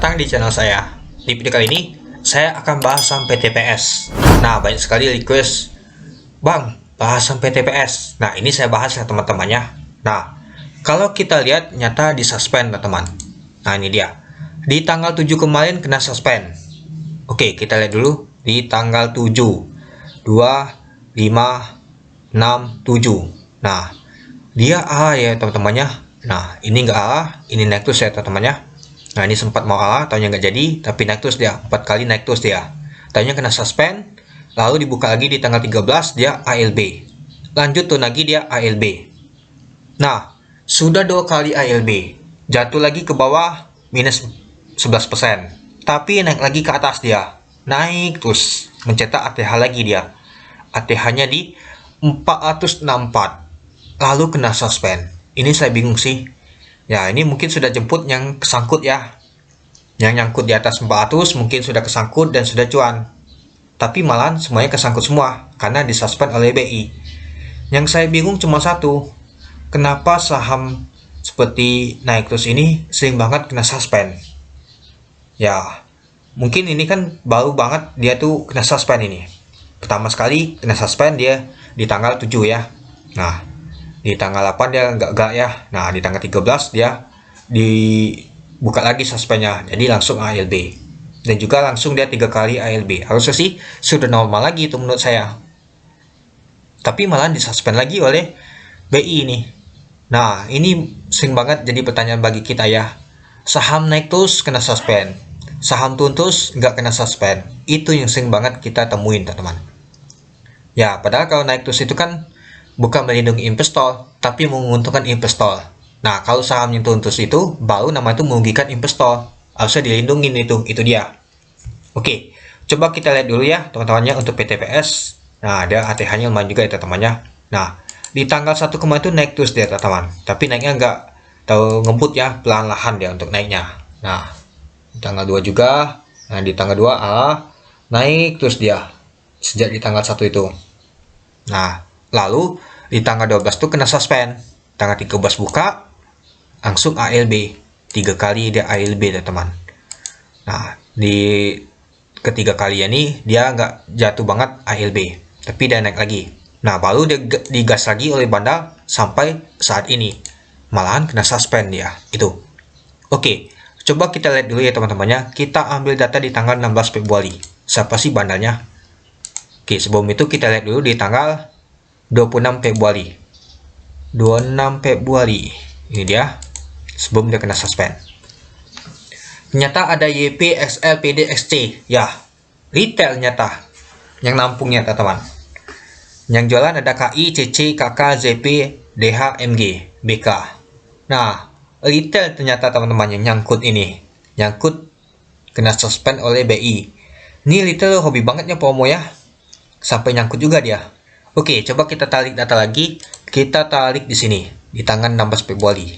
datang di channel saya. Di video kali ini, saya akan bahas saham PTPS. Nah, banyak sekali request, Bang, bahas saham PTPS. Nah, ini saya bahas ya teman-temannya. Nah, kalau kita lihat, nyata di suspend, teman-teman. Nah, ini dia. Di tanggal 7 kemarin kena suspend. Oke, kita lihat dulu. Di tanggal 7. 2, 5, 6, 7. Nah, dia A ya teman-temannya. Nah, ini enggak A, ini naik terus ya teman-temannya. Nah, ini sempat mau A, taunya nggak jadi, tapi naik terus dia. 4 kali naik terus dia. Taunya kena suspend, lalu dibuka lagi di tanggal 13, dia ALB. Lanjut tuh lagi dia ALB. Nah, sudah 2 kali ALB. Jatuh lagi ke bawah, minus 11%. Tapi naik lagi ke atas dia. Naik terus, mencetak ATH lagi dia. ATH-nya di 464. Lalu kena suspend. Ini saya bingung sih. Ya, ini mungkin sudah jemput yang kesangkut ya. Yang nyangkut di atas 400 mungkin sudah kesangkut dan sudah cuan. Tapi malah semuanya kesangkut semua karena disuspend oleh BI. Yang saya bingung cuma satu. Kenapa saham seperti naik terus ini sering banget kena suspend? Ya, mungkin ini kan baru banget dia tuh kena suspend ini. Pertama sekali kena suspend dia di tanggal 7 ya. Nah, di tanggal 8 dia enggak ya. Nah, di tanggal 13 dia dibuka lagi suspendnya. Jadi langsung ALB. Dan juga langsung dia 3 kali ALB. Harusnya sih sudah normal lagi itu menurut saya. Tapi malah disuspend lagi oleh BI ini. Nah, ini sering banget jadi pertanyaan bagi kita ya. Saham naik terus kena suspend. Saham turun terus nggak kena suspend. Itu yang sering banget kita temuin teman-teman. Ya, padahal kalau naik terus itu kan bukan melindungi investor, tapi menguntungkan investor. Nah, kalau saham yang turun terus itu, baru nama itu merugikan investor. Harusnya dilindungi itu dia. Oke, coba kita lihat dulu ya, teman-temannya untuk PTPS. Nah, ada ATH-nya lumayan juga ya, teman-temannya. Nah, di tanggal 1 kemarin itu naik terus dia, teman-teman. Tapi naiknya nggak tahu ngebut ya, pelan-lahan dia untuk naiknya. Nah, di tanggal 2 juga. Nah, di tanggal 2, naik terus dia. Sejak di tanggal 1 itu. Nah, lalu di tanggal 12 tuh kena suspend. Tanggal 13 buka, langsung ALB. 3 kali dia ALB ya teman. Nah, di ketiga kali ini dia nggak jatuh banget ALB. Tapi dia naik lagi. Nah, baru dia digas lagi oleh bandar sampai saat ini. Malahan kena suspend dia. Itu. Oke, coba kita lihat dulu ya teman-temannya. Kita ambil data di tanggal 16 Februari. Siapa sih bandarnya? Oke, sebelum itu kita lihat dulu di tanggal 26 Februari. 26 Februari. Ini dia. Sebelum dia kena suspend. Ternyata ada YP, XL, PD, XC. Ya, retail nyata. Yang nampungnya, teman-teman. Yang jualan ada KI, CC, KK, ZP, DH, MG, BK. Nah, retail ternyata teman-teman yang nyangkut ini. Nyangkut kena suspend oleh BI. Ini retail hobi bangetnya promo ya. Sampai nyangkut juga dia. Oke, coba kita tarik data lagi. Kita tarik di sini di tanggal 16 Februari.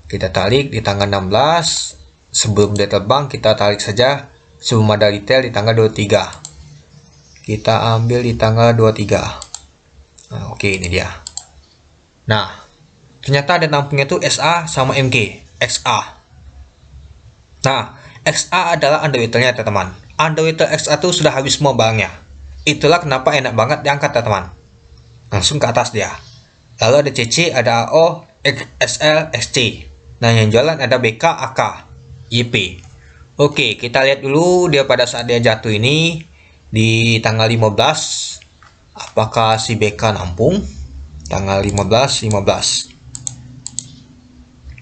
Kita tarik di tanggal 16. Sebelum dia terbang kita tarik saja sebelum ada retail di tanggal 23. Kita ambil di tanggal 23. Nah, oke, ini dia. Nah, ternyata ada nampungnya tuh SA sama MG, XA. Nah, XA adalah underwaternya teman-teman. Underwater XA tuh sudah habis semua barangnya. Itulah kenapa enak banget diangkat teman-teman. Langsung ke atas dia. Lalu ada CC, ada AO, XL, XC. Nah, yang jualan ada BK, AK, YP. Oke, kita lihat dulu dia pada saat dia jatuh ini di tanggal 15. Apakah si BK nampung? Tanggal 15.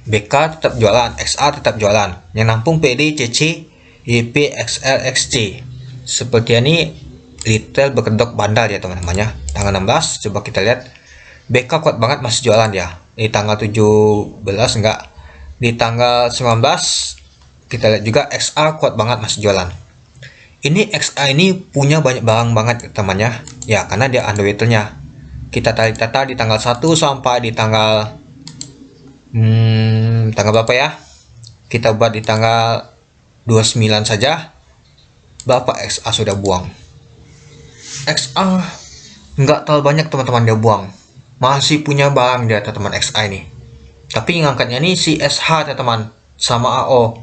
BK tetap jualan, XA tetap jualan. Yang nampung PD, CC, YP, XL, XC. Seperti ini retail berkedok bandar ya teman-temannya. Tanggal 16 coba kita lihat. BK kuat banget masih jualan ya. Di tanggal 17 enggak. Di tanggal 19 kita lihat juga XA kuat banget masih jualan. Ini XA ini punya banyak barang banget temannya. Ya, karena dia underwaternya. Kita tarik data di tanggal 1 sampai di tanggal tanggal berapa ya? Kita buat di tanggal 29 saja. Berapa XA sudah buang? XA nggak terlalu banyak teman-teman dia buang. Masih punya barang dia teman-teman XA ini. Tapi yang angkatnya ini si SH teman-teman sama AO.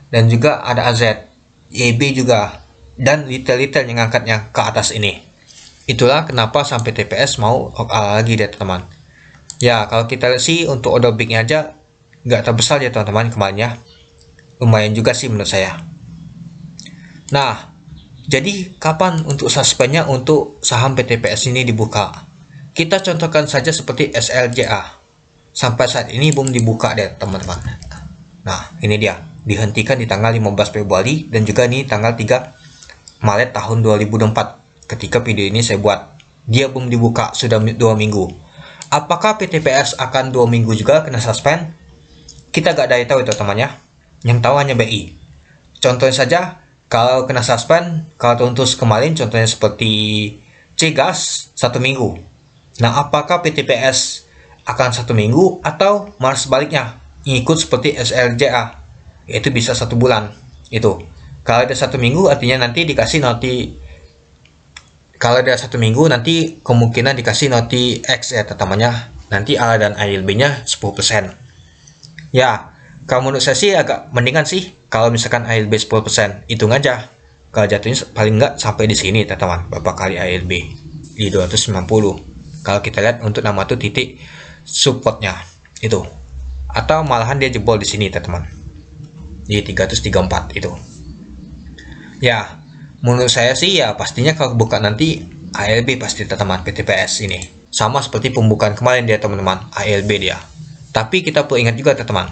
dan juga ada AZ, YB juga, dan retail-retail yang ngangkatnya ke atas ini. Itulah kenapa sampai TPS mau lagi deh teman-teman. Ya, kalau kita lihat sih untuk order bignya aja nggak terbesar ya teman-teman kemarin ya. Lumayan juga sih menurut saya. Nah, jadi kapan untuk suspendnya untuk saham PTPS ini dibuka? Kita contohkan saja seperti SLJA. Sampai saat ini belum dibuka deh teman-teman. Nah, ini dia. Dihentikan di tanggal 15 Februari dan juga ini tanggal 3 Maret tahun 2024. Ketika video ini saya buat. Dia belum dibuka, sudah 2 minggu. Apakah PTPS akan 2 minggu juga kena suspend? Kita gak ada yang tahu itu teman ya. Yang tahu hanya BI. Contohnya saja, kalau kena suspend, kalau Tuntus kemarin contohnya seperti Cgas 1 minggu. Nah, apakah PTPS akan 1 minggu atau malah sebaliknya ngikut seperti SLJA, yaitu bisa 1 bulan. Itu kalau ada 1 minggu artinya nanti dikasih noti, kalau ada 1 minggu nanti kemungkinan dikasih noti X ya teman-temannya, nanti A dan ALB nya 10%. Ya, kalau menurut saya sih agak mendingan sih kalau misalkan ALB 10%, hitung aja kalau jatuhnya paling enggak sampai di sini teman-teman, berapa kali ALB di 290. Kalau kita lihat untuk nama tuh titik supportnya itu, atau malahan dia jebol di sini teman-teman di 334 itu. Ya, menurut saya sih ya pastinya kalau buka nanti ALB pasti teman-teman PTPS ini sama seperti pembukaan kemarin dia teman-teman, ALB dia. Tapi kita perlu ingat juga teman-teman,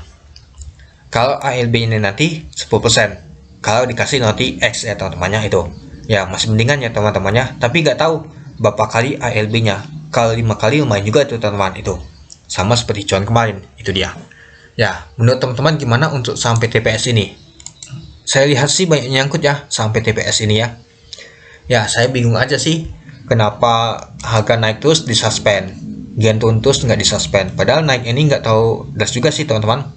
kalau ALB ini nanti 10%, kalau dikasih noti X ya teman-temannya itu, ya masih mendingan ya teman-temannya. Tapi nggak tahu berapa kali ALB-nya. Kalau 5 kali lumayan juga itu teman-teman itu. Sama seperti cuan kemarin, itu dia. Ya, menurut teman-teman gimana untuk saham PTPS ini? Saya lihat sih banyak nyangkut ya saham PTPS ini ya. Ya, saya bingung aja sih kenapa harga naik terus disuspend. Gian Tuntus nggak disuspend. Padahal naik ini nggak tahu das juga sih teman-teman.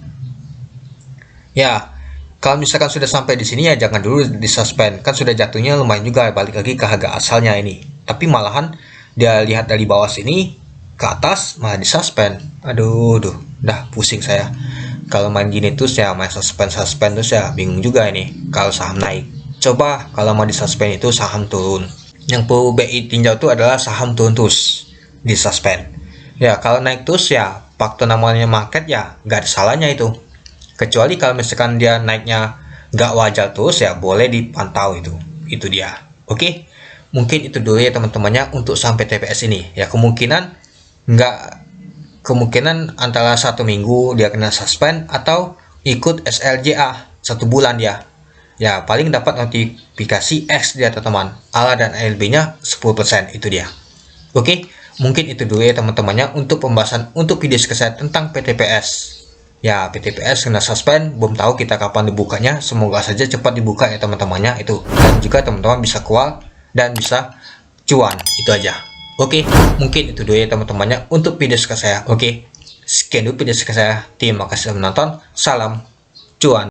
Ya, kalau misalkan sudah sampai di sini ya jangan dulu disuspend. Kan sudah jatuhnya lumayan juga, balik lagi ke harga asalnya ini. Tapi malahan dia lihat dari bawah sini ke atas malah disuspend. Aduh, dah pusing saya. Kalau main gini terus ya main suspend terus ya bingung juga ini. Kalau saham naik, coba kalau mau disuspend itu saham turun. Yang perlu BI tinjau itu adalah saham turun terus disuspend. Ya, kalau naik terus ya faktor namanya market ya nggak ada salahnya itu. Kecuali kalau misalkan dia naiknya nggak wajar terus ya boleh dipantau itu. Itu dia. Oke, mungkin itu dulu ya teman-temannya untuk sampai TPS ini. Ya kemungkinan antara 1 minggu dia kena suspend atau ikut SLJA 1 bulan dia. Ya paling dapat notifikasi X dia teman-teman. ALA dan ALB-nya 10%, itu dia. Oke, mungkin itu dulu ya teman-temannya untuk pembahasan untuk video saya tentang PTPS. Ya, PTPS kena suspend, belum tahu kita kapan dibukanya. Semoga saja cepat dibuka ya teman-temannya itu. Dan juga teman-teman bisa keluar dan bisa cuan. Itu aja. Oke, mungkin itu dulu ya teman-temannya untuk video saya. Oke, sekian dulu video saya. Terima kasih sudah menonton. Salam cuan.